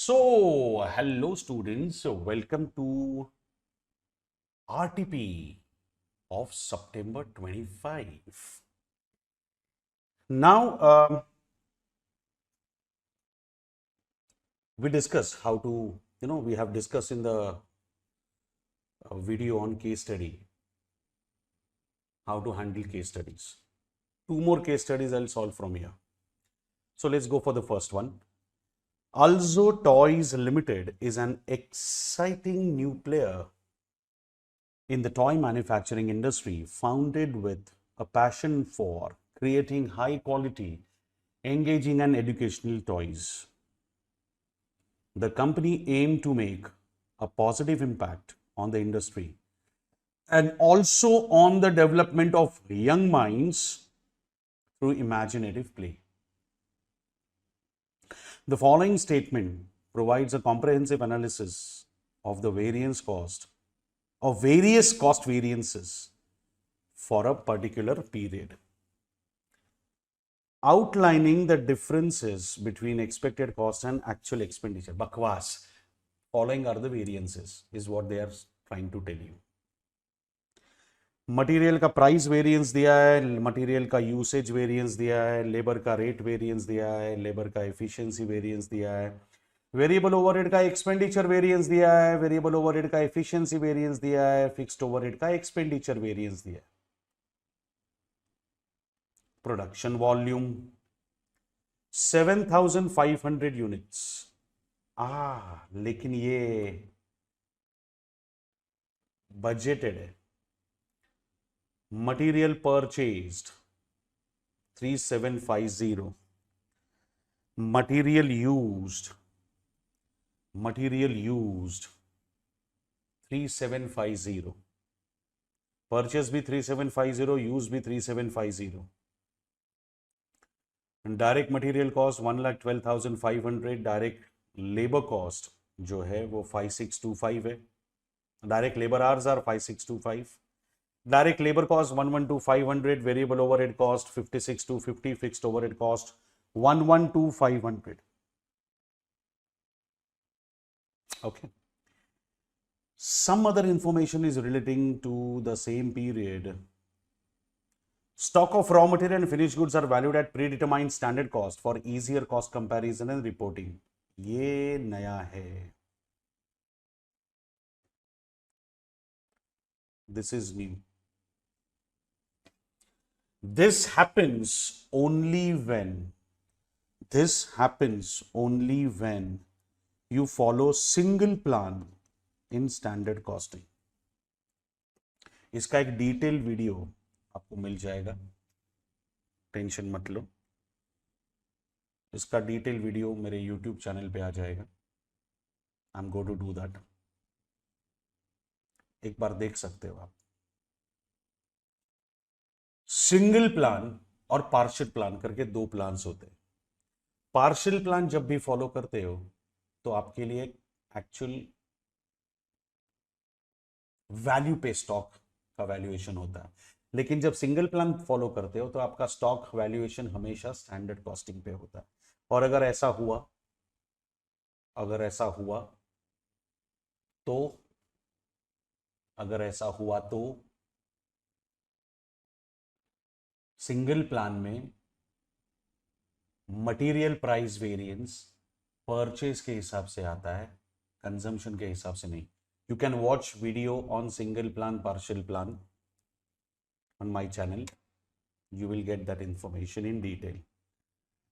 So, hello students, welcome to RTP of September 25. Now, we discuss how to, we have discussed in the video on case study, how to handle case studies. Two more case studies I'll solve from here. So, let's go for the first one. Also Toys Limited is an exciting new player in the toy manufacturing industry, founded with a passion for creating high quality, engaging, and educational toys. The company aimed to make a positive impact on the industry and also on the development of young minds through imaginative play. The following statement provides a comprehensive analysis of the various cost variances for a particular period, outlining the differences between expected cost and actual expenditure. Bakwas. Following are the variances is what they are trying to tell you. Material का price variance दिया है, material का usage variance दिया है, labour का rate variance दिया है, labour का एफिशिएंसी वेरिएंस दिया है, वेरिएबल ओवरहेड का एक्सपेंडिचर वेरिएंस दिया है, वेरिएबल ओवरहेड का एफिशिएंसी वेरिएंस दिया है, फिक्स्ड ओवरहेड का एक्सपेंडिचर वेरिएंस दिया है. Production volume 7,500 units. लेकिन ये बजटेड है. Material purchased 3750. Material used 3750. Purchase भी 3750, use भी 3750. Direct material cost 1,12,500. Direct labour cost जो है वो 5625 है. Direct labour hours are 5625. Direct labor cost 112,500, variable overhead cost 56,250, fixed overhead cost 112,500. Okay. Some other information is relating to the same period. Stock of raw material and finished goods are valued at predetermined standard cost for easier cost comparison and reporting. ये नया है. This is new. This happens only when you follow single plan in standard costing. इसका एक detail video आपको मिल जाएगा, tension मत लो. इसका डिटेल वीडियो मेरे YouTube चैनल पे आ जाएगा. I am going to do that. एक बार देख सकते हो आप. सिंगल प्लान और पार्शियल प्लान करके दो प्लान्स होते हैं. पार्शियल प्लान जब भी फॉलो करते हो तो आपके लिए एक्चुअल वैल्यू पे स्टॉक का वैल्यूएशन होता है. लेकिन जब सिंगल प्लान फॉलो करते हो तो आपका स्टॉक वैल्यूएशन हमेशा स्टैंडर्ड कॉस्टिंग पे होता है. और अगर ऐसा हुआ तो सिंगल प्लान में मटेरियल प्राइस वेरिएंस परचेज के हिसाब से आता है, कंजम्पशन के हिसाब से नहीं. You can watch video on single plan, partial plan on my channel. You will get that information in detail.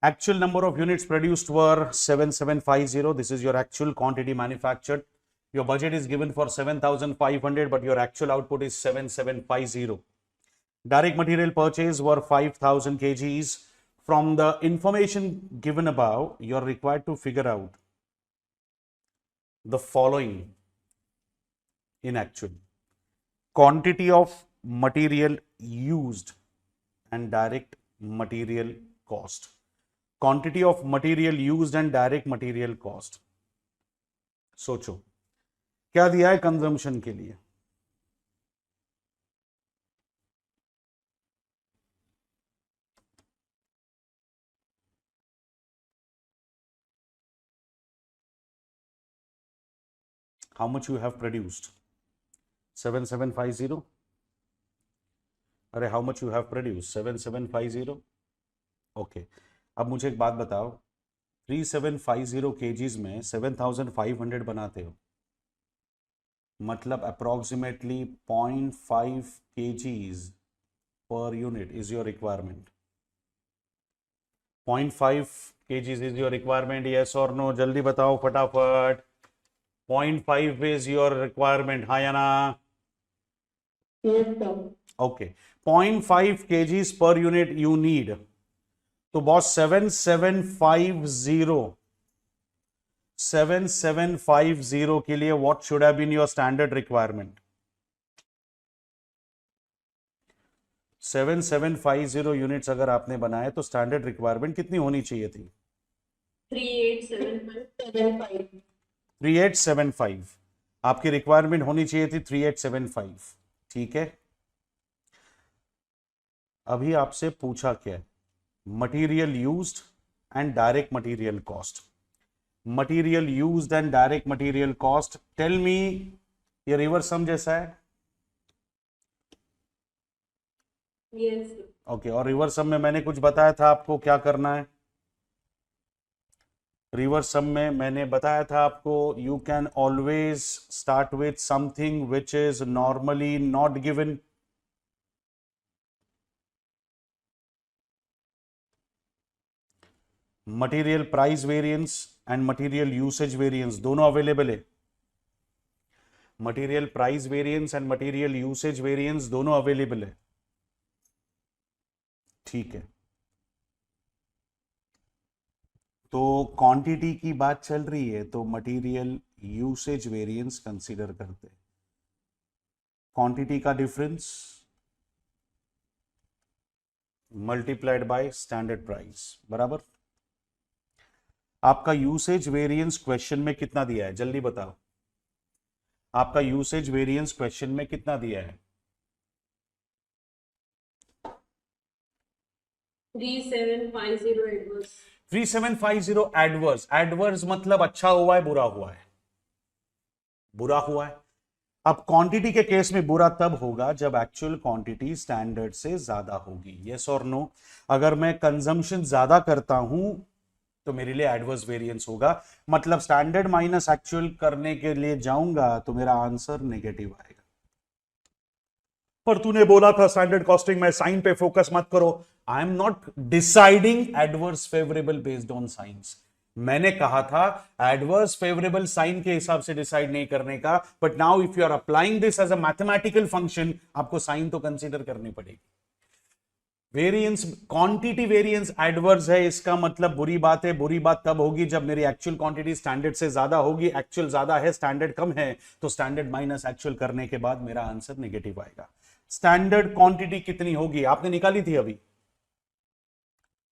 Actual number of units produced were 7750. This is your actual quantity manufactured. Your budget is given for 7,500, but your actual output is 7750. Direct material purchase were 5,000 kgs. From the information given above, you are required to figure out the following in actual: quantity of material used and direct material cost. Quantity of material used and direct material cost. सोचो क्या दिया है consumption के लिए. how much you have produced? 7750. अरे how much you have produced? 7750. Okay, अब मुझे एक बात बताओ, 3750 kgs में 7500 बनाते हो, मतलब approximately 0.5 kgs per unit is your requirement. 0.5 kgs is your requirement, yes or no? जल्दी बताओ फटाफट. 0.5 is your requirement, हाँ या ना? Yes, sir. Okay, 0.5 kgs per unit you need. तो बॉस 7750 के लिए what should have been your standard requirement? 7750 units अगर आपने बनाए तो स्टैंडर्ड रिक्वायरमेंट कितनी होनी चाहिए थी? 3875. 3875. आपकी रिक्वायरमेंट होनी चाहिए थी 3875. ठीक है, अभी आपसे पूछा क्या है? Material used and direct material cost. Material used and direct material cost, tell me, ये रिवर्स सम जैसा है? Yes. ओके, और रिवर्स सम में मैंने कुछ बताया था आपको क्या करना है? रिवर्स सम में मैंने बताया था आपको, you can always start with something which is normally not given. Material price variance and material usage variance दोनों अवेलेबल है. Material price variance and material usage variance दोनों अवेलेबल है. ठीक है, तो क्वांटिटी की बात चल रही है तो मटेरियल यूसेज वेरिएंस कंसीडर करते हैं. क्वांटिटी का difference multiplied by standard price, बराबर. आपका यूसेज वेरिएंस क्वेश्चन में कितना दिया है? जल्दी बताओ, आपका यूसेज वेरिएंस क्वेश्चन में कितना दिया है? 3750 adverse. 3750 एडवर्स. एडवर्स मतलब अच्छा हुआ है, बुरा हुआ है? बुरा हुआ है. अब क्वांटिटी के केस में बुरा तब होगा जब एक्चुअल क्वांटिटी स्टैंडर्ड से ज्यादा होगी. यस और नो? अगर मैं कंजम्पशन ज्यादा करता हूं तो मेरे लिए एडवर्स वेरिएंस होगा, मतलब स्टैंडर्ड माइनस एक्चुअल करने के लिए जाऊंगा तो मेरा आंसर नेगेटिव आएगा. पर तूने बोला था स्टैंडर्ड कॉस्टिंग में साइन पे फोकस मत करो. I am not deciding adverse favourable based on science. मैंने कहा था एडवर्स फेवरेबल साइन के हिसाब से डिसाइड नहीं करने का, but now if you are applying this as a mathematical function, आपको साइन तो कंसीडर करनी पड़ेगी. वेरिएंस, क्वांटिटी वेरिएंस एडवर्स है, इसका मतलब बुरी बात है. बुरी बात तब होगी जब मेरी एक्चुअल क्वांटिटी स्टैंडर्ड से ज्यादा होगी. एक्चुअल ज्यादा है, स्टैंडर्ड कम है, तो स्टैंडर्ड माइनस एक्चुअल करने के बाद मेरा आंसर नेगेटिव आएगा. स्टैंडर्ड क्वांटिटी कितनी होगी? आपने निकाली थी अभी,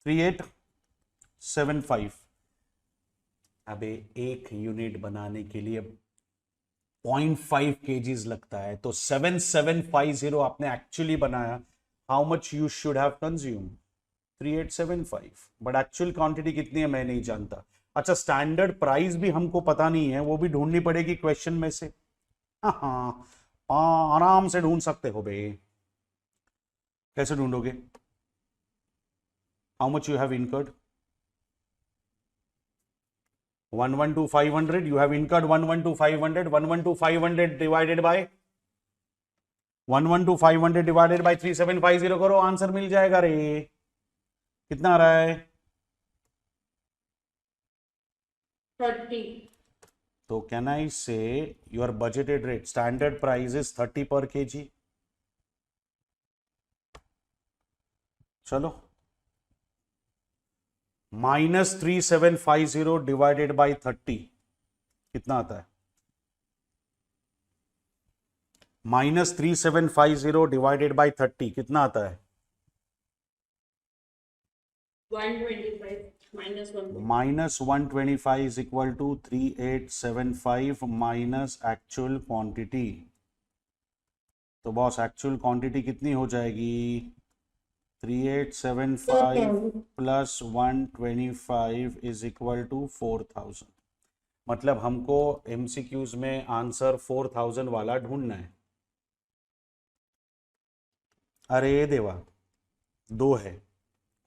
3875. अबे एक यूनिट बनाने के लिए 0.5 kgs लगता है, तो 7750 आपने एक्चुअली बनाया. How much you should have consume? 3875. But actual quantity कितनी है मैं नहीं जानता. अच्छा, स्टैंडर्ड प्राइस भी हमको पता नहीं है, वो भी ढूंढनी पड़ेगी क्वेश्चन में से. हाँ, आराम से ढूंढ सकते हो बे. कैसे ढूंढोगे? How much you have incurred? 112,500. You have incurred 112,500. 112,500 divided by 112,500 divided by 3750 करो, आंसर मिल जाएगा रे. कितना आ रहा है? 30. तो कैन आई से your budgeted rate, standard price is 30 पर kg. चलो, -3750 डिवाइडेड बाई 30 कितना आता है? -3750 डिवाइडेड बाई 30 कितना आता है? 125 minus 1. -125 is equal to 3875 minus actual quantity. तो बॉस एक्चुअल क्वांटिटी कितनी हो जाएगी? 3875 प्लस 125 इज इक्वल टू 4000. मतलब हमको एमसीक्यूज में आंसर 4000 वाला ढूंढना है। अरे देवा, 2 है,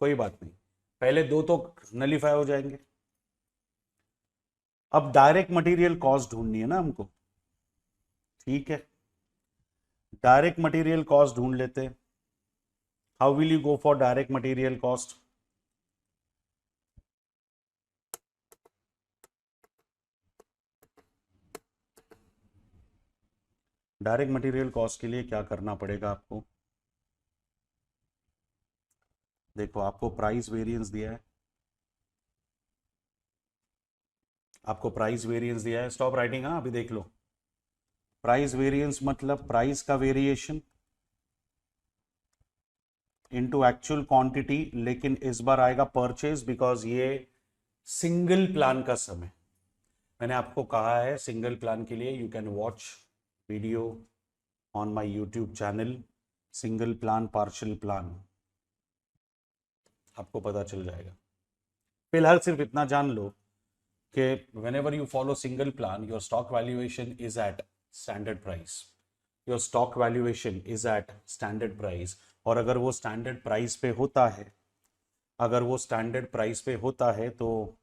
कोई बात नहीं, पहले 2 तो नलीफाई हो जाएंगे। अब डायरेक्ट मटेरियल कॉस्ट ढूंढनी है ना हमको, ठीक है, डायरेक्ट मटेरियल कॉस्ट ढूंढ लेते हैं। How will you go for direct material cost? Direct material cost के लिए क्या करना पड़ेगा आपको? देखो, आपको प्राइस वेरिएंस दिया है, आपको प्राइस वेरिएंस दिया है, स्टॉप राइटिंग, हाँ अभी देख लो। प्राइस वेरिएंस मतलब प्राइस का वेरिएशन इनटू एक्चुअल क्वांटिटी, लेकिन इस बार आएगा परचेज बिकॉज ये सिंगल प्लान का समय। मैंने आपको कहा है सिंगल प्लान के लिए you can watch video on my YouTube channel, single plan partial plan, आपको पता चल जाएगा। फिलहाल सिर्फ इतना जान लो कि whenever you follow single plan, your stock valuation is at standard price. Your stock valuation is at standard price. और अगर वो स्टैंडर्ड प्राइस पे होता है, अगर वो स्टैंडर्ड प्राइस पे होता है तो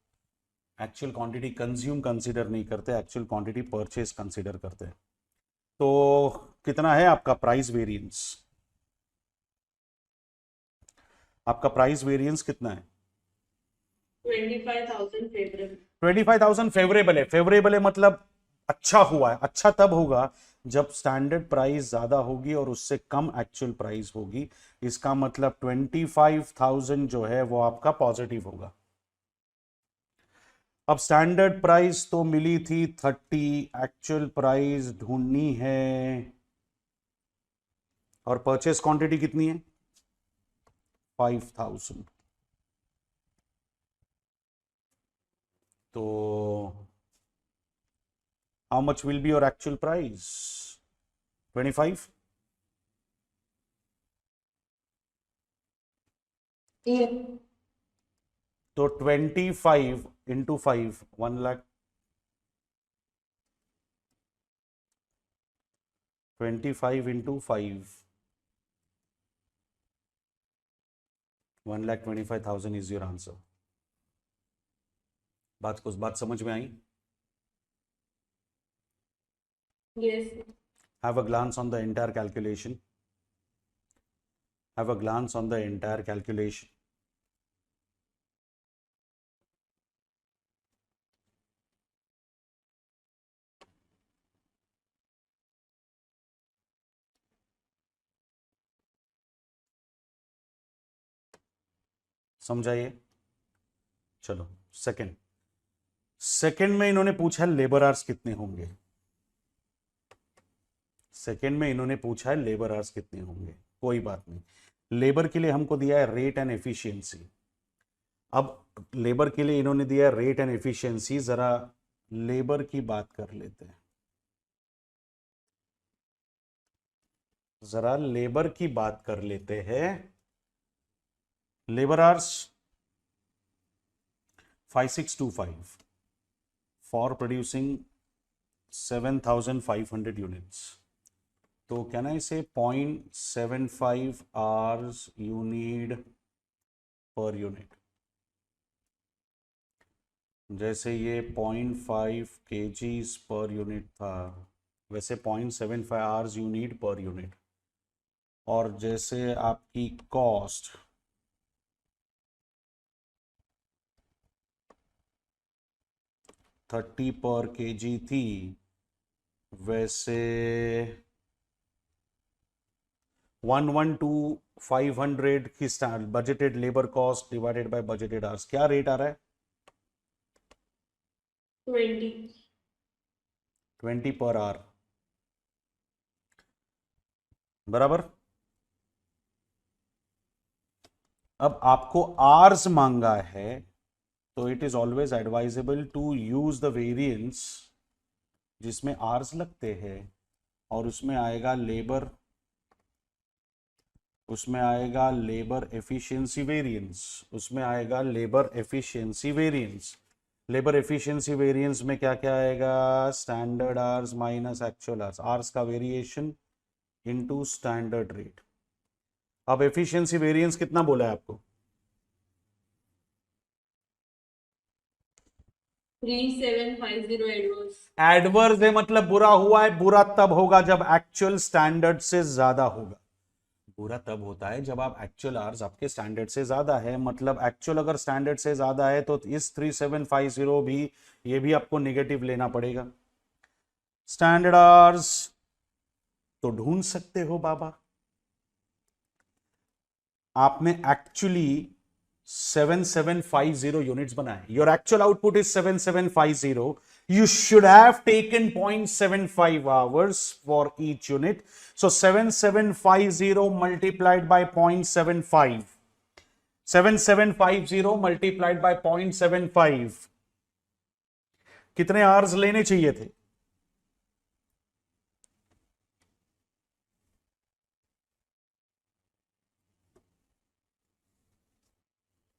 एक्चुअल क्वांटिटी कंज्यूम कंसीडर नहीं करते, एक्चुअल क्वांटिटी परचेज कंसीडर करते हैं। तो कितना है आपका प्राइस वेरिएंस? आपका प्राइस वेरिएंस कितना है? 25,000 favorable. 25,000 फेवरेबल है। फेवरेबल है मतलब अच्छा हुआ है। अच्छा तब होगा जब स्टैंडर्ड प्राइस ज्यादा होगी और उससे कम एक्चुअल प्राइस होगी। इसका मतलब 25,000 जो है वो आपका पॉजिटिव होगा। अब स्टैंडर्ड प्राइस तो मिली थी 30, एक्चुअल प्राइस ढूंढनी है, और परचेस क्वांटिटी कितनी है? 5,000। तो how much will be your actual price? 25? Yeah. तो 25 into 5, 1 lakh. 25 into 5, 1,25,000 is your answer. बात समझ में आई? Yes. Have a glance on the entire calculation. Have a glance on the entire calculation. समझाइए। चलो सेकंड में इन्होंने पूछा लेबर आवर्स कितने होंगे। सेकंड में इन्होंने पूछा है लेबर आवर्स कितने होंगे। कोई बात नहीं, लेबर के लिए हमको दिया है रेट एंड एफिशिएंसी। अब लेबर के लिए इन्होंने दिया है रेट एंड एफिशिएंसी, जरा लेबर की बात कर लेते हैं। जरा लेबर की बात कर लेते हैं। Labour hours 5625 for producing 7,500 units. तो कैन आई से 0.75 hours you need per unit. जैसे ये 0.5 kgs पर यूनिट था, वैसे 0.75 hours you need per unit. और जैसे आपकी कॉस्ट 30 पर kg थी, वैसे 112,500 की budgeted labour cost divided by budgeted hours, क्या रेट आ रहा है? 20 पर आवर, बराबर। अब आपको आवर्स मांगा है, तो it is always advisable to use the variance जिसमें आवर्स लगते हैं, और उसमें आएगा लेबर एफिशिएंसी वेरिएंस, उसमें आएगा labour efficiency variance. Labour efficiency variance में क्या क्या आएगा, standard hours minus actual hours, hours का वेरिएशन इनटू स्टैंडर्ड रेट। अब एफिशिएंसी वेरिएंस कितना बोला है आपको, 3750 एडवर्स। एडवर्स है मतलब बुरा हुआ है, बुरा तब होगा जब एक्चुअल स्टैंडर्ड से ज्यादा होगा। बुरा तब होता है जब आप एक्चुअल आवर्स आपके स्टैंडर्ड से ज्यादा है, मतलब एक्चुअल अगर स्टैंडर्ड से ज्यादा है तो इस 3750 भी, ये भी आपको नेगेटिव लेना पड़ेगा। स्टैंडर्ड आवर्स तो ढूंढ सकते हो बाबा, आपने एक्चुअली 7750 यूनिट्स बनाए, your actual output is 7750, you should have taken 0.75 hours for each unit, so 7750 multiplied by 0.75, 7750 multiplied by 0.75 कितने आवर्स लेने चाहिए थे,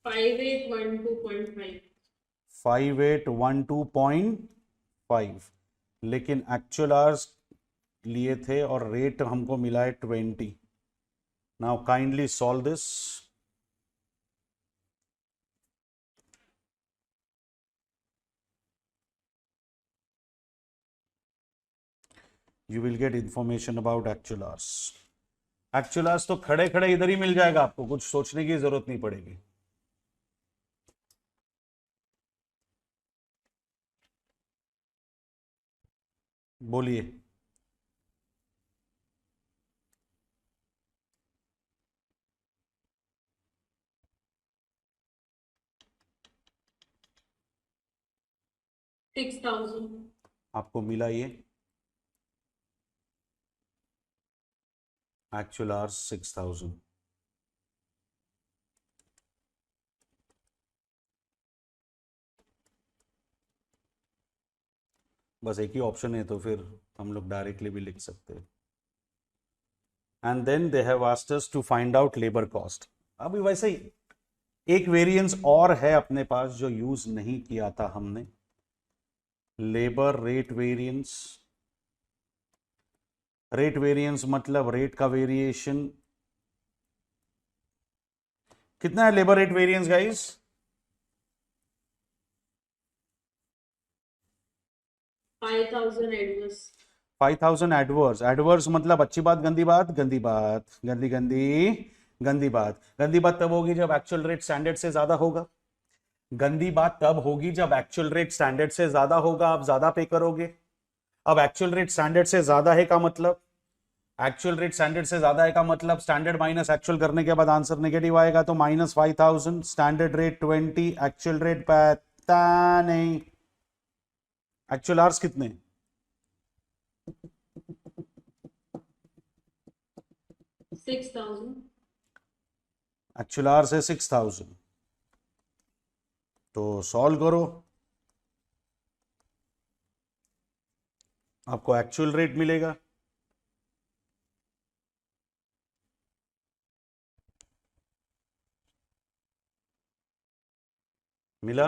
5812.5। 5812.5, लेकिन एक्चुअल आवर्स लिए थे और रेट हमको मिला है 20। Now kindly solve this, you will get information about actual hours. Actual hours तो खड़े खड़े इधर ही मिल जाएगा, आपको कुछ सोचने की जरूरत नहीं पड़ेगी। बोलिए। आपको मिला ये एक्चुअल आवर्स 6000। बस एक ही ऑप्शन है तो फिर हम लोग डायरेक्टली भी लिख सकते हैं। And then they have asked us to find out labour cost. अभी वैसे ही एक वेरिएंस और है अपने पास जो यूज नहीं किया था हमने, labour rate variance. Rate variance मतलब रेट का वेरिएशन कितना है, labour rate variance guys 5000 adverse. 5000 adverse. Adverse मतलब अच्छी बात, गंदी बात, गंदी बात, गंदी गंदी गंदी बात। गंदी बात तब होगी जब एक्चुअल रेट स्टैंडर्ड से ज्यादा होगा। गंदी बात तब होगी जब एक्चुअल रेट स्टैंडर्ड से ज्यादा होगा, आप ज्यादा पे करोगे। अब एक्चुअल रेट स्टैंडर्ड से ज्यादा है का मतलब, एक्चुअल रेट स्टैंडर्ड से ज्यादा है का मतलब स्टैंडर्ड माइनस एक्चुअल करने के बाद आंसर नेगेटिव आएगा, तो -5000, स्टैंडर्ड रेट 20, एक्चुअल रेट पता नहीं। एक्चुअल आवर्स कितने, 6000। एक्चुअल आवर्स है 6000, तो सॉल्व करो, आपको एक्चुअल रेट मिलेगा। मिला,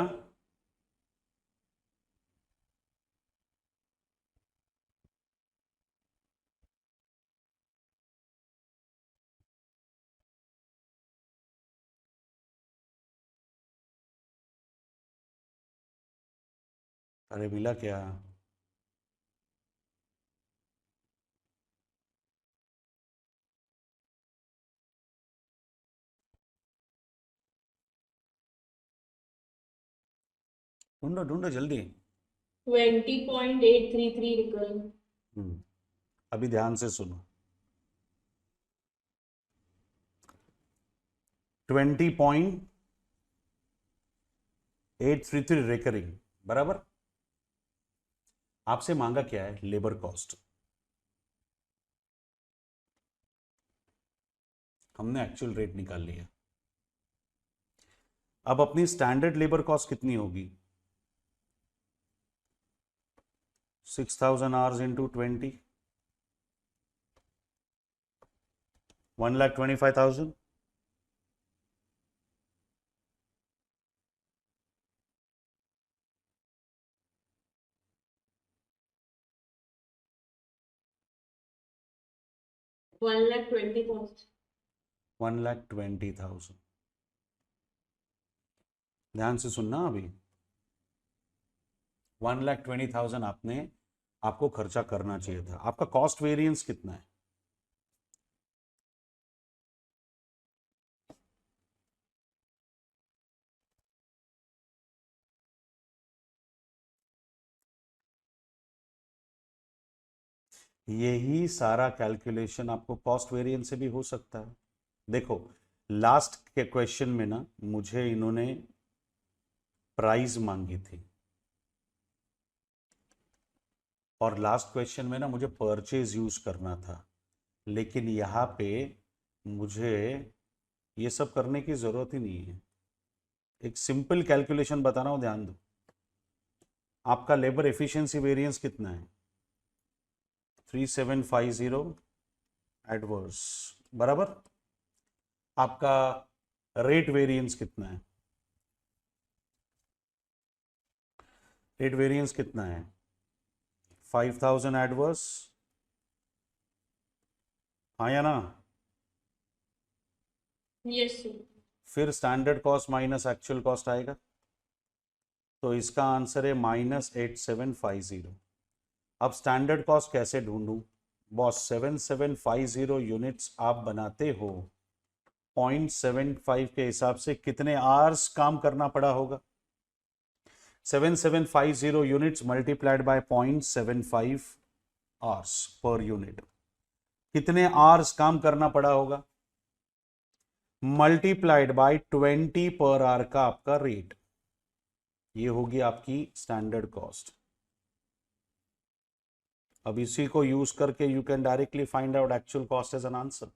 अरे मिला क्या, ढूंढो ढूंढो जल्दी। 20.833 रिकरिंग। अभी ध्यान से सुनो, 20.833 रेकरिंग बराबर। आपसे मांगा क्या है, लेबर कॉस्ट। हमने एक्चुअल रेट निकाल लिया। अब अपनी स्टैंडर्ड लेबर कॉस्ट कितनी होगी, 6000 आवर्स इंटू 20, 1,25,000। 1,20,000. 1,20,000। ध्यान से सुनना अभी। 1,20,000 आपको खर्चा करना चाहिए था। आपका कॉस्ट वेरिएंस कितना है? यही सारा कैलकुलेशन आपको कॉस्ट वेरिएंस से भी हो सकता है। देखो, लास्ट के क्वेश्चन में ना मुझे इन्होंने प्राइस मांगी थी, और लास्ट क्वेश्चन में ना मुझे परचेज यूज करना था, लेकिन यहाँ पे मुझे ये सब करने की जरूरत ही नहीं है। एक सिंपल कैलकुलेशन बता रहा हूं, ध्यान दो। आपका लेबर एफिशिएंसी वेरिएंस कितना है? 3750 एडवर्स, बराबर। आपका रेट वेरिएंस कितना है? रेट वेरिएंस कितना है? 5000 एडवर्स, हाँ या ना? Yes, sir. फिर standard cost minus actual cost आएगा, तो इसका आंसर है -8750। अब स्टैंडर्ड कॉस्ट कैसे ढूंढूं? बॉस, 7750 यूनिट्स आप बनाते हो, 0.75 के हिसाब से कितने आवर्स काम करना पड़ा होगा? 7750 units multiplied by 0.75 hours per unit, कितने आवर्स काम करना पड़ा होगा? मल्टीप्लाइड बाय 20 पर आवर का आपका रेट, ये होगी आपकी स्टैंडर्ड कॉस्ट। अब इसी को यूज करके you can directly find out actual cost as an answer.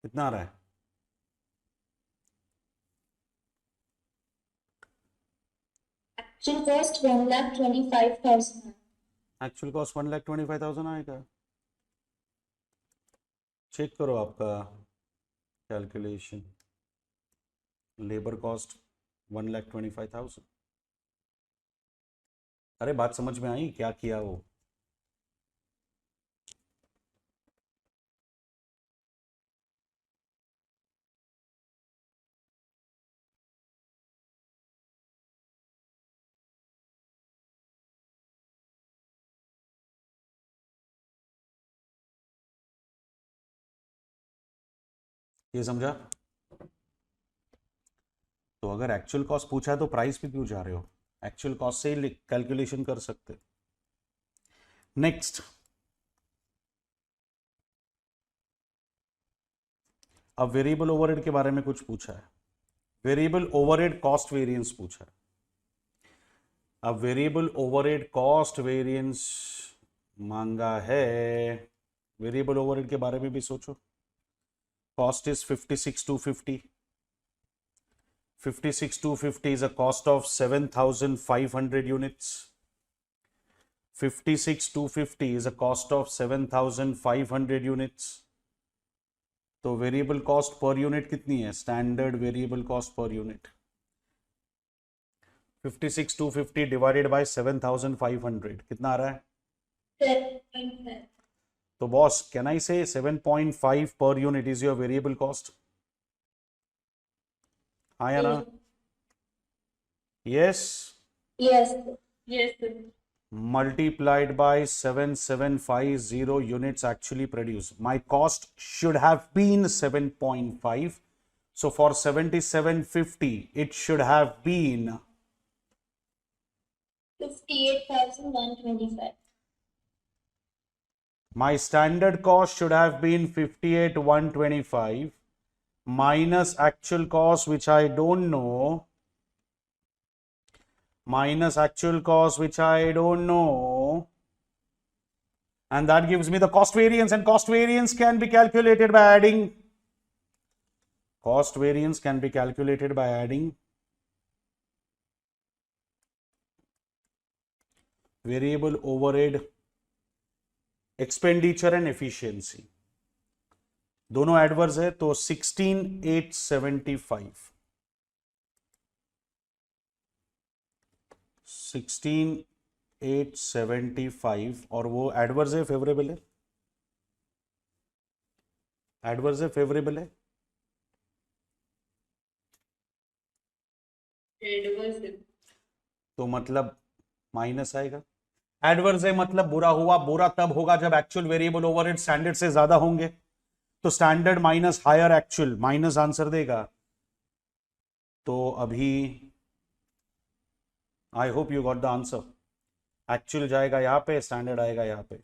कितना आ रहा है? Actual cost 1,25,000. एक्चुअल कॉस्ट 1,25,000 आएगा। चेक करो आपका कैलकुलेशन। Labour cost 1,25,000। अरे बात समझ में आई क्या किया वो? ये समझा? तो अगर एक्चुअल कॉस्ट पूछा है तो प्राइस पे क्यों जा रहे हो? एक्चुअल कॉस्ट से ही कैलकुलेशन कर सकते। नेक्स्ट, अब वेरिएबल ओवरहेड के बारे में कुछ पूछा है। वेरिएबल ओवरहेड कॉस्ट वेरिएंस पूछा है। अब वेरिएबल ओवरहेड कॉस्ट वेरिएंस मांगा है। वेरिएबल ओवरहेड के बारे में भी सोचो। Cost is 56,250. 56,250 is a cost of 7,500 units. 56,250 is a cost of 7,500 units. तो वेरिएबल कॉस्ट पर यूनिट कितनी है? Standard variable cost per unit 56,250 divided by 7,500 कितना आ रहा है? 7.5. तो बॉस, कैन आई से 7.5 per unit is your variable cost? हाँ या ना? Yes. Yes. Yes, sir. Multiplied by 7750 units actually produced. My cost should have been 7.5. So for 7750, it should have been 58,125. my standard cost should have been 58,125 minus actual cost, which I don't know, minus actual cost, which I don't know. And that gives me the cost variance, and cost variance can be calculated by adding. Cost variance can be calculated by adding variable overhead expenditure and efficiency. दोनों adverse है तो 16,875 16,875 और वो adverse है favourable है, adverse है favourable है, adverse है। तो मतलब माइनस आएगा। एडवर्स है मतलब बुरा हुआ, बुरा तब होगा जब एक्चुअल वेरिएबल ओवरहेड स्टैंडर्ड से ज्यादा होंगे, तो standard minus higher actual, minus answer देगा। तो अभी I hope you got the answer. Actual जाएगा यहाँ पे, स्टैंडर्ड आएगा यहाँ पे,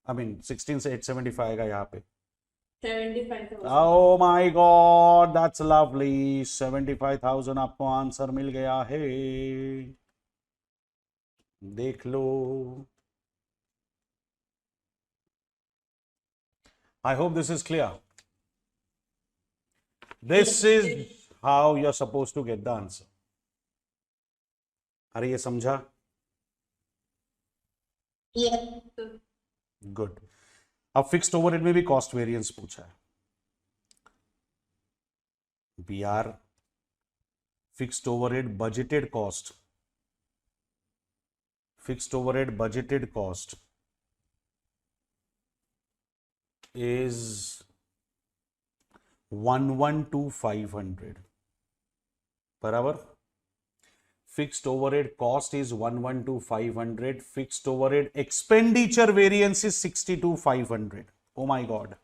आई मीन 16 से 875 आएगा यहाँ पे। 75,000। Oh my God, that's lovely. 75,000 आपको आंसर मिल गया है, देख लो। I hope this is clear. This is how you're supposed to get the answer. अरे ये समझा? Yes. गुड। अब फिक्स्ड ओवरहेड में भी कॉस्ट वेरिएंस पूछा है। B R fixed overhead budgeted cost, fixed overhead budgeted cost is 112,500 बराबर। Fixed overhead cost is 112,500, fixed overhead expenditure variance is 62,500। Oh my god,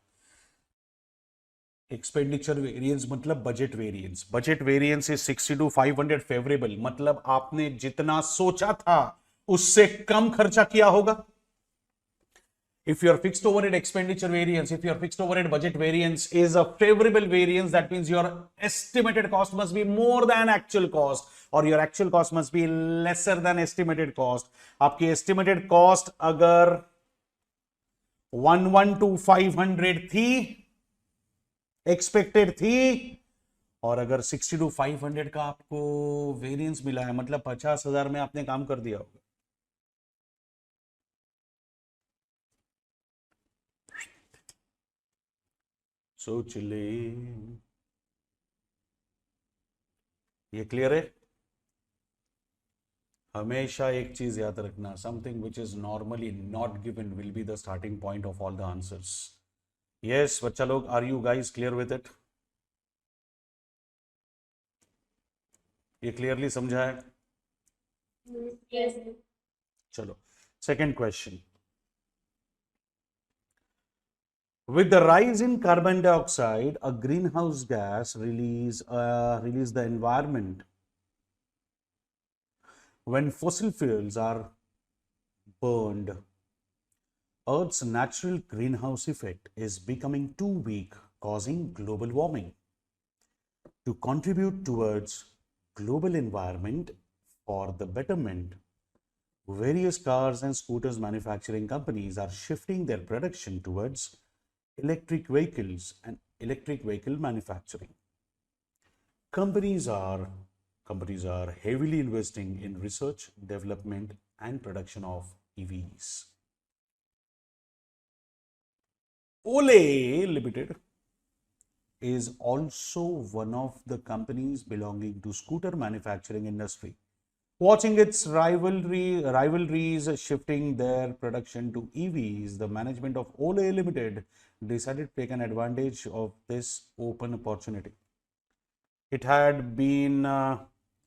expenditure variance मतलब budget variance, budget variance is 62,500 favourable, मतलब आपने जितना सोचा था उससे कम खर्चा किया होगा। If your fixed overhead expenditure variance, if your fixed overhead budget variance is a favorable variance, that means your estimated cost must be more than actual cost, or your actual cost must be lesser than estimated cost. आपकी estimated cost अगर 112,500 थी, expected थी, और अगर 62,500 का आपको variance मिला है, मतलब 50,000 में आपने काम कर दिया होगा। सोच ले। ये क्लियर है? हमेशा एक चीज याद रखना, something which is normally not given will be the starting point of all the answers. Yes बच्चा लोग, are you guys clear with it? ये क्लियरली समझा है? Yes. चलो second question. With the rise in carbon dioxide, a greenhouse gas release the environment. When fossil fuels are burned, Earth's natural greenhouse effect is becoming too weak, causing global warming. To contribute towards global environment for the betterment, various cars and scooters manufacturing companies are shifting their production towards electric vehicles and electric vehicle manufacturing. Companies are heavily investing in research, development, and production of EVs. Ole Limited is also one of the companies belonging to scooter manufacturing industry. Watching its rivalries shifting their production to EVs, the management of Ole Limited decided to take an advantage of this open opportunity. It had been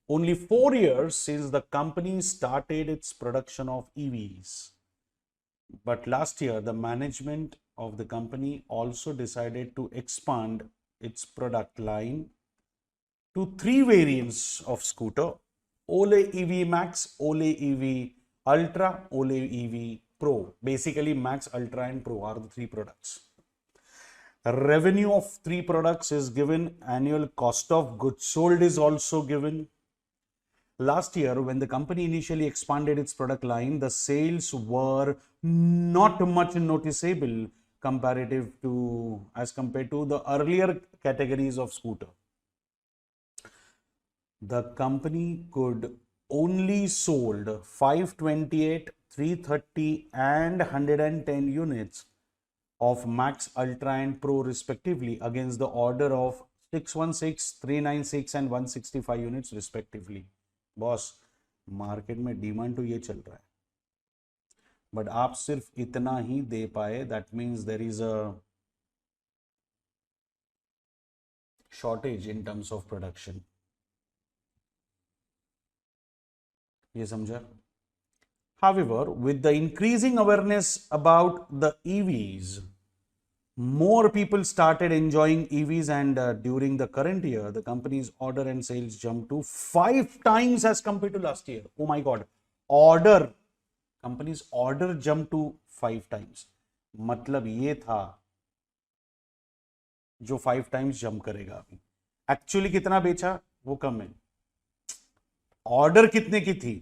only 4 years since the company started its production of EVs. But last year, the management of the company also decided to expand its product line to 3 variants of scooter: Ole EV Max, Ole EV Ultra, Ole EV Pro. Basically, Max, Ultra, and Pro are the 3 products. Revenue of 3 products is given. Annual cost of goods sold is also given. Last year, when the company initially expanded its product line, the sales were not much noticeable as compared to the earlier categories of scooter. The company could only sold 528, 330 and 110 units of Max Ultra and Pro respectively against the order of 616, 396 and 165 units respectively. Boss market में demand तो ये चल रहा है, but आप सिर्फ इतना ही दे पाए, that means there is a shortage in terms of production. ये समझा? However, with the increasing awareness about the EVs, more people started enjoying EVs, and during the current year, the company's order and sales jumped to 5 times as compared to last year. Oh my God! Company's order jumped to 5 times. मतलब ये था जो 5 times jump करेगा अभी. Actually कितना बेचा वो कम है. ऑर्डर कितने की थी?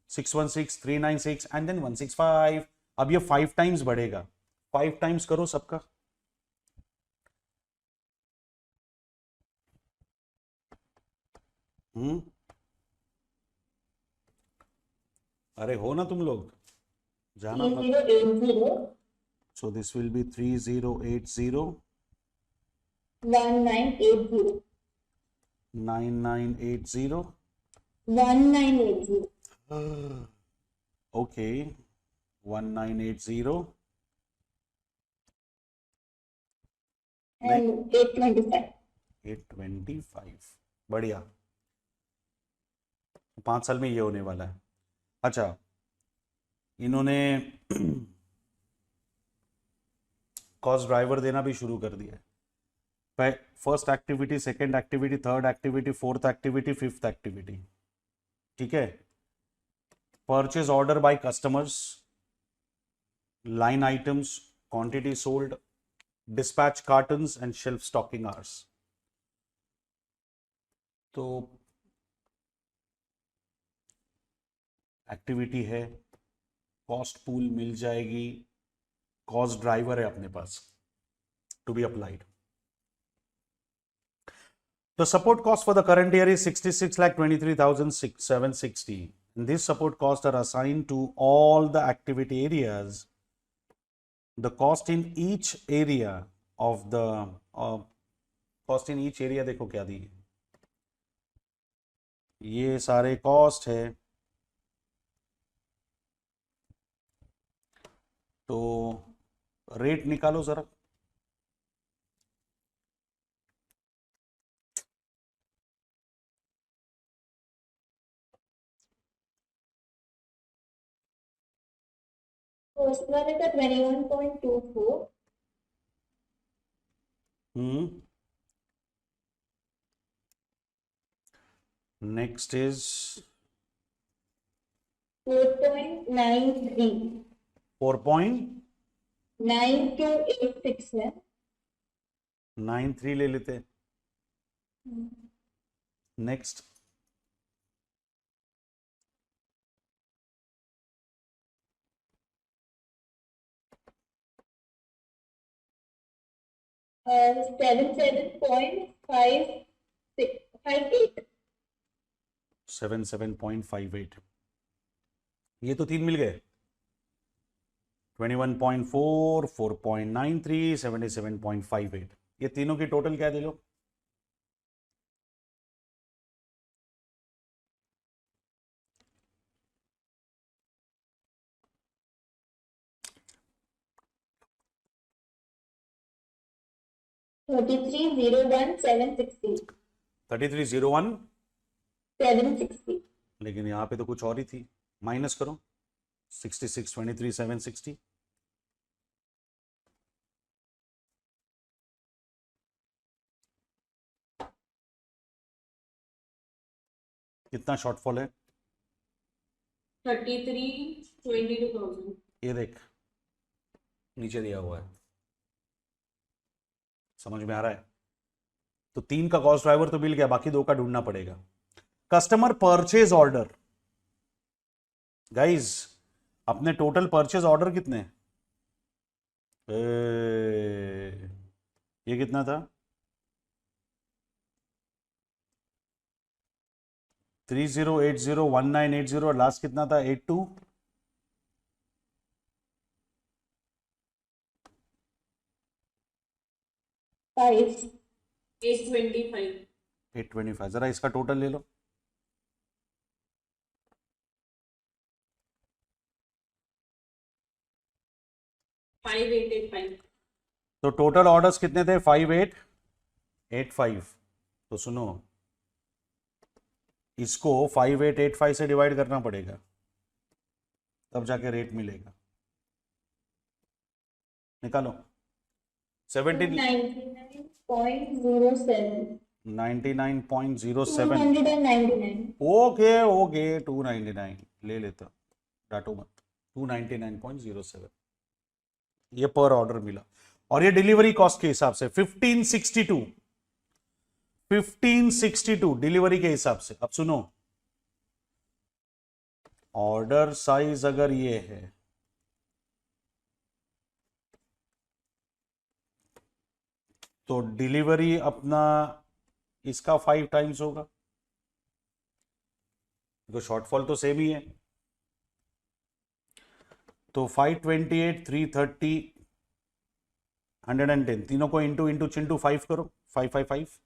616, 396 एंड देन 165. अब ये 5 टाइम्स बढ़ेगा. 5 टाइम्स करो सबका. अरे हो ना तुम लोग, जाना. 3080 so this will be 3080 1980 9980. 1980 Okay, 1980 and 825. 825. बढ़िया. 5 साल में ये होने वाला है. अच्छा, इन्होंने कॉस्ट ड्राइवर देना भी शुरू कर दिया है. First activity, second activity, third activity, fourth activity, fifth activity. ठीक है. Purchase order by customers, line items, quantity sold, dispatch cartons and shelf stocking hours. तो एक्टिविटी है, कॉस्ट पूल मिल जाएगी, कॉस्ट ड्राइवर है अपने पास to be applied. The support cost for the current year is 66,23,760. And these support costs are assigned to all the activity areas. The cost in each area of the cost in each area देखो क्या दी है. ये सारे cost है. तो rate निकालो जरा. First one is at 21.24. Next is 4.93. 9286 है. 4.93 ले लेते. नेक्स्ट. और 77.58. 77.58. ये तो 3 मिल गए. 21.4, 4.93, 77.58. ये तीनों की टोटल क्या दे लो. $33,01,760. 3301. 760. लेकिन यहाँ पे तो कुछ और ही थी. माइनस करो. 66, 23, 760. कितना शॉर्टफॉल है? 33,22,000. ये देख नीचे दिया हुआ है. समझ में आ रहा है? तो 3 का कॉस्ट ड्राइवर तो मिल गया, बाकी 2 का ढूंढना पड़ेगा. Customer purchase order. गाइज अपने टोटल परचेज ऑर्डर कितने? ये कितना था? 3080 1980. लास्ट कितना था? 82. 5. 825. 825, जरा इसका टोटल ले लो। Five eight eight five. तो टोटल ऑर्डर्स कितने थे? 5885। तो सुनो, इसको 5885 से डिवाइड करना पड़ेगा, तब जाके रेट मिलेगा। निकालो। 17 99.07. 99.07। 299. ओके ओके, 299 ले लेता, डाटो मत। 299.07 ये पर ऑर्डर मिला, और ये डिलीवरी कॉस्ट के हिसाब से 1562 डिलीवरी के हिसाब से। अब सुनो, ऑर्डर साइज अगर ये है तो डिलीवरी अपना इसका 5 टाइम्स होगा, तो शॉर्टफॉल तो सेम ही है। तो 528, 330, 110 तीनों को इंटू इंटू चिंटू 5 करो, 555।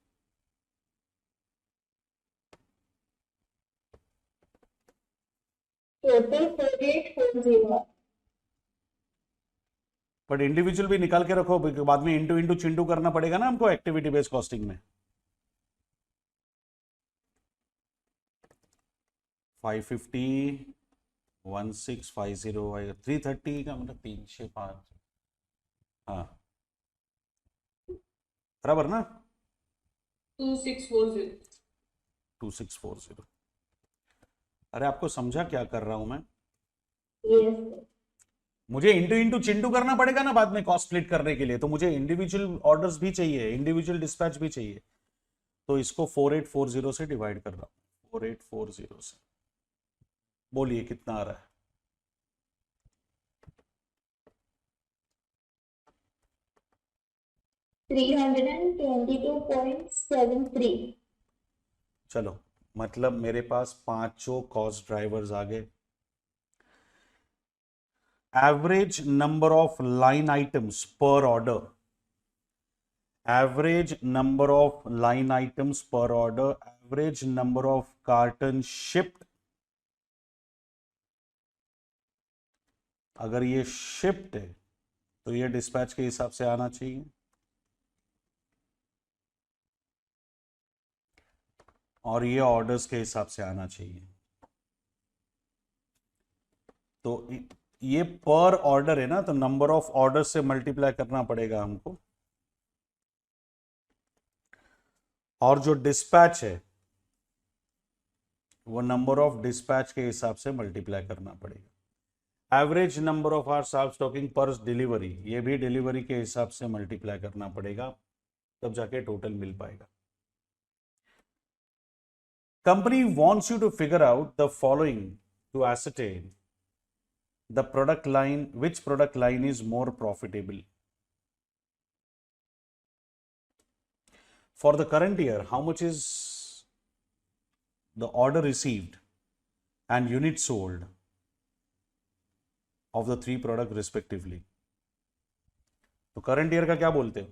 Total 4840. बट इंडिविजुअल भी निकाल के रखो, बाद में इंटू इंटू चिंटू करना पड़ेगा ना हमको एक्टिविटी बेस्ड कॉस्टिंग में। 550, 1650, 330 का मतलब 365। हाँ बराबर ना, 2640. 2640। अरे आपको समझा क्या कर रहा हूं मैं? Yes. मुझे इंटू इंटू चिंटू करना पड़ेगा ना बाद में कॉस्ट स्प्लिट करने के लिए, तो मुझे इंडिविजुअल ऑर्डर्स भी चाहिए, इंडिविजुअल डिस्पैच भी चाहिए। तो इसको 4840 से डिवाइड कर रहा हूं, 4840 से। बोलिए कितना आ रहा है? $322.73. चलो, मतलब मेरे पास पांचों कॉस्ट ड्राइवर्स आ गए। Average number of line items per order, average number of line items per order, average number of carton shipped, अगर ये शिफ्ट है तो ये डिस्पैच के हिसाब से आना चाहिए, और ये ऑर्डर्स के हिसाब से आना चाहिए। तो ये पर ऑर्डर है ना, तो नंबर ऑफ ऑर्डर से मल्टीप्लाई करना पड़ेगा हमको, और जो डिस्पैच है वो नंबर ऑफ डिस्पैच के हिसाब से मल्टीप्लाई करना पड़ेगा। Average number of hour shelf stocking per delivery, ये भी डिलीवरी के हिसाब से मल्टीप्लाई करना पड़ेगा, तब जाके टोटल मिल पाएगा। Company wants you to figure out the following to ascertain the product line, which product line is more profitable. For the current year, how much is the order received and units sold of the three product respectively? तो current year का क्या बोलते हो?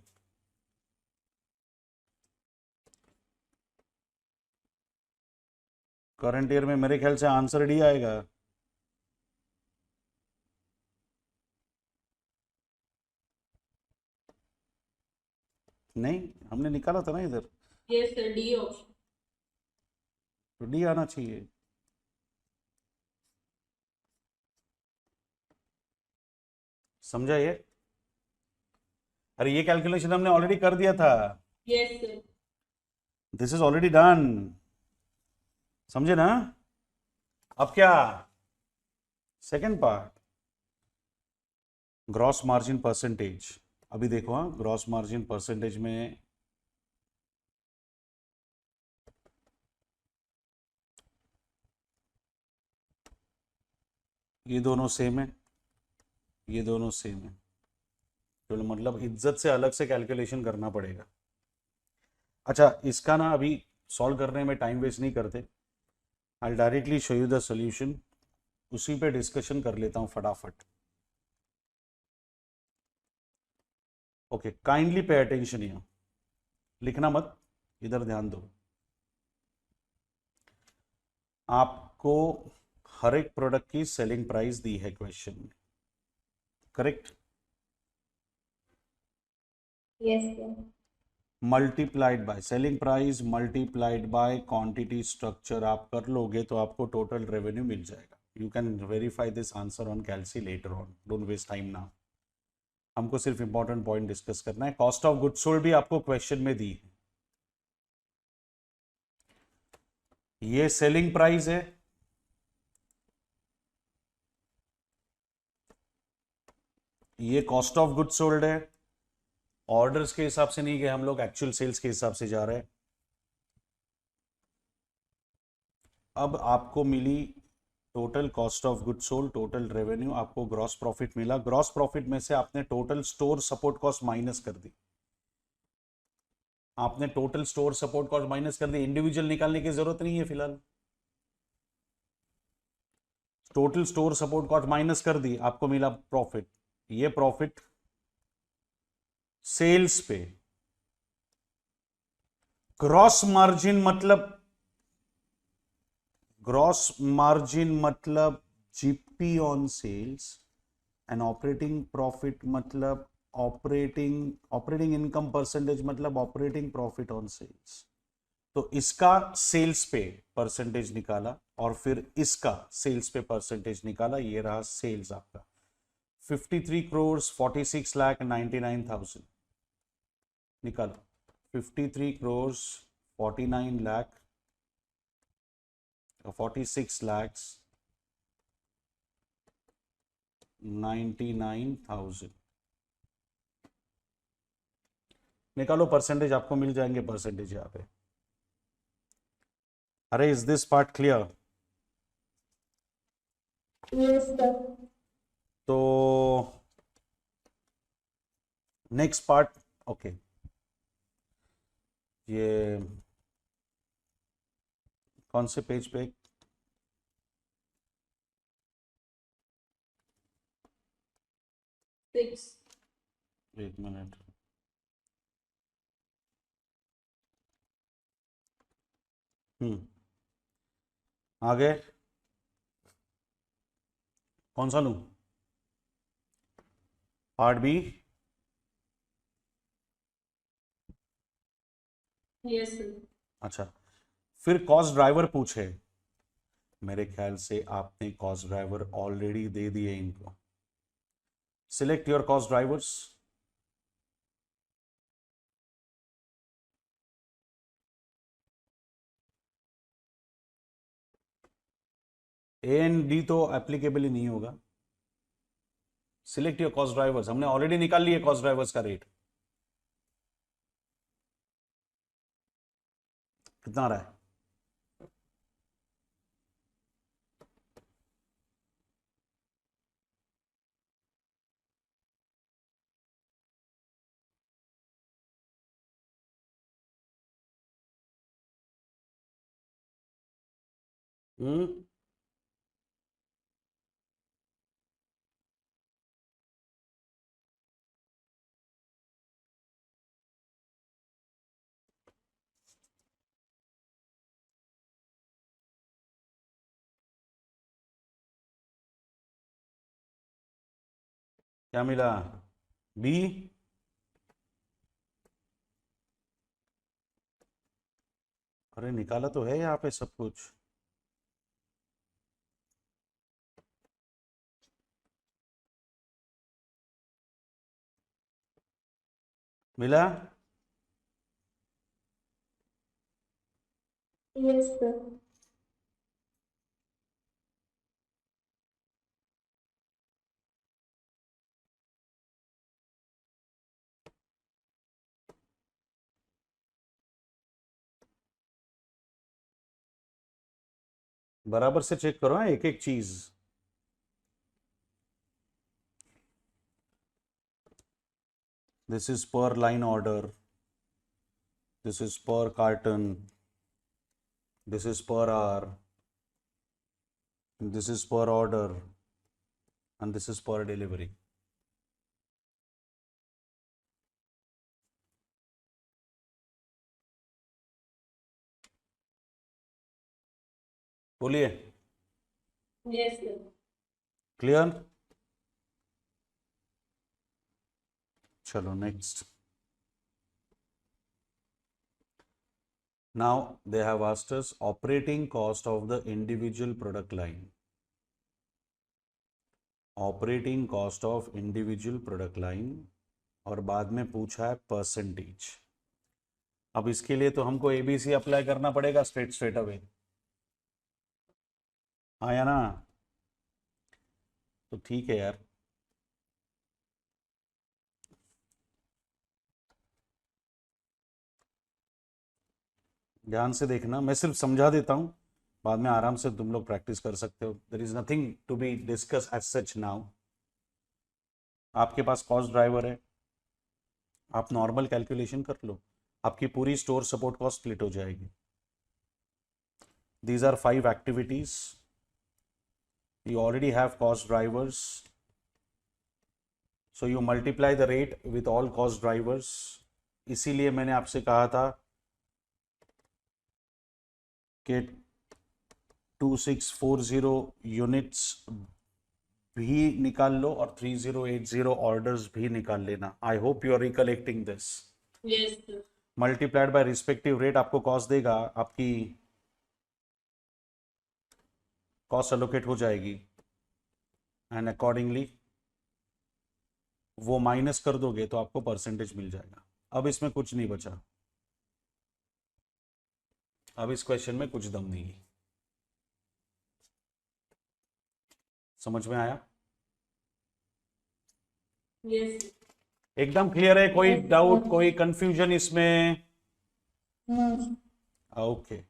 Current year में मेरे ख्याल से answer D आएगा। नहीं, हमने निकाला था ना इधर, Yes sir, D option. तो डी आना चाहिए। समझा ये? अरे ये कैलकुलेशन हमने ऑलरेडी कर दिया था, Yes sir. This is already done, समझे ना? अब क्या? Second part, gross margin percentage. अभी देखो, हाँ, ग्रॉस मार्जिन परसेंटेज में ये दोनों सेम है, ये दोनों सेम है, तो मतलब इज्जत से अलग से कैलकुलेशन करना पड़ेगा। अच्छा, इसका ना अभी सॉल्व करने में टाइम वेस्ट नहीं करते, I directly show you the solution, उसी पे डिस्कशन कर लेता हूं फटाफट। Okay, kindly pay attention here. लिखना मत, इधर ध्यान दो। आपको हर एक प्रोडक्ट की सेलिंग प्राइस दी है क्वेश्चन में, correct? Yes, sir. Multiplied by selling price multiplied by quantity structure आप कर लोगे तो आपको टोटल रेवेन्यू मिल जाएगा। You can verify this answer on calculator on, don't waste time now. हमको सिर्फ इंपॉर्टेंट पॉइंट डिस्कस करना है। कॉस्ट ऑफ गुड्स सोल्ड भी आपको क्वेश्चन में दी है। ये सेलिंग प्राइस है, ये कॉस्ट ऑफ गुड्स सोल्ड है। ऑर्डर्स के हिसाब से नहीं गए हम लोग, एक्चुअल सेल्स के हिसाब से जा रहे हैं। अब आपको मिली total cost of goods sold, total revenue, आपको ग्रॉस प्रॉफिट मिला। ग्रॉस प्रॉफिट में से आपने total store support cost minus कर दी, आपने total store support cost minus कर दी। इंडिविजुअल निकालने की जरूरत नहीं है फिलहाल, total store support cost minus कर दी, आपको मिला प्रॉफिट। ये प्रॉफिट सेल्स पे। ग्रॉस मार्जिन मतलब GP on sales, and operating profit मतलब ऑपरेटिंग इनकम परसेंटेज मतलब ऑपरेटिंग प्रॉफिट ऑन सेल्स। तो इसका सेल्स पे परसेंटेज निकाला और फिर इसका सेल्स पे परसेंटेज निकाला, ये रहा सेल्स आपका 53 करोड़ 46 लाख 99,000 निकालो। 53 करोड़ 49 लाख 46 lakhs 99,000 निकालो परसेंटेज, आपको मिल जाएंगे परसेंटेज यहाँ पे। अरे is this part clear? Yes, sir. तो नेक्स्ट पार्ट, ओके, ये कौन से पेज पे? Six. एक मिनट, आगे कौन सा लूं? Part B. Yes, sir. अच्छा, फिर कॉस्ट ड्राइवर पूछे। मेरे ख्याल से आपने कॉस्ट ड्राइवर ऑलरेडी दे दिए इनको। Select your cost drivers. A and D तो एप्लीकेबल ही नहीं होगा। सिलेक्ट योर कॉस्ट ड्राइवर्स, हमने ऑलरेडी निकाल लिए कॉस्ट ड्राइवर्स का रेट। कितना आ रहा है? हम्म, क्या मिला? बी। अरे निकाला तो है यहाँ पे सब कुछ। मिला? Yes, sir. बराबर से चेक करो एक एक चीज। दिस इज पर लाइन ऑर्डर, दिस इज पर carton, this is per hour, this is पर ऑर्डर, एंड दिस इज पर डिलीवरी। बोलिए, Yes, sir. क्लियर? चलो next. Now they have asked us operating cost of the individual product line. Operating cost of individual product line और बाद में पूछा है percentage. अब इसके लिए तो हमको एबीसी अप्लाई करना पड़ेगा स्ट्रेट अवे. आया ना? तो ठीक है यार. ध्यान से देखना, मैं सिर्फ समझा देता हूं, बाद में आराम से तुम लोग प्रैक्टिस कर सकते हो. There is nothing to be discuss as such now. आपके पास कॉस्ट ड्राइवर है, आप नॉर्मल कैलकुलेशन कर लो, आपकी पूरी स्टोर सपोर्ट कॉस्ट स्प्लिट हो जाएगी. These are 5 activities. You already have cost drivers, so you multiply the rate with all cost drivers. इसीलिए मैंने आपसे कहा था कि 2640 यूनिट्स भी निकाल लो और 3080 ऑर्डर्स भी निकाल लेना. I hope you are recollecting this. Yes, sir. Multiplied by respective rate आपको कॉस्ट देगा, आपकी कॉस्ट एलोकेट हो जाएगी एंड अकॉर्डिंगली वो माइनस कर दोगे तो आपको परसेंटेज मिल जाएगा. अब इसमें कुछ नहीं बचा, अब इस क्वेश्चन में कुछ दम नहीं है. समझ में आया? Yes, sir. एकदम क्लियर है? कोई डाउट, कोई कंफ्यूजन इसमें? No. ओके.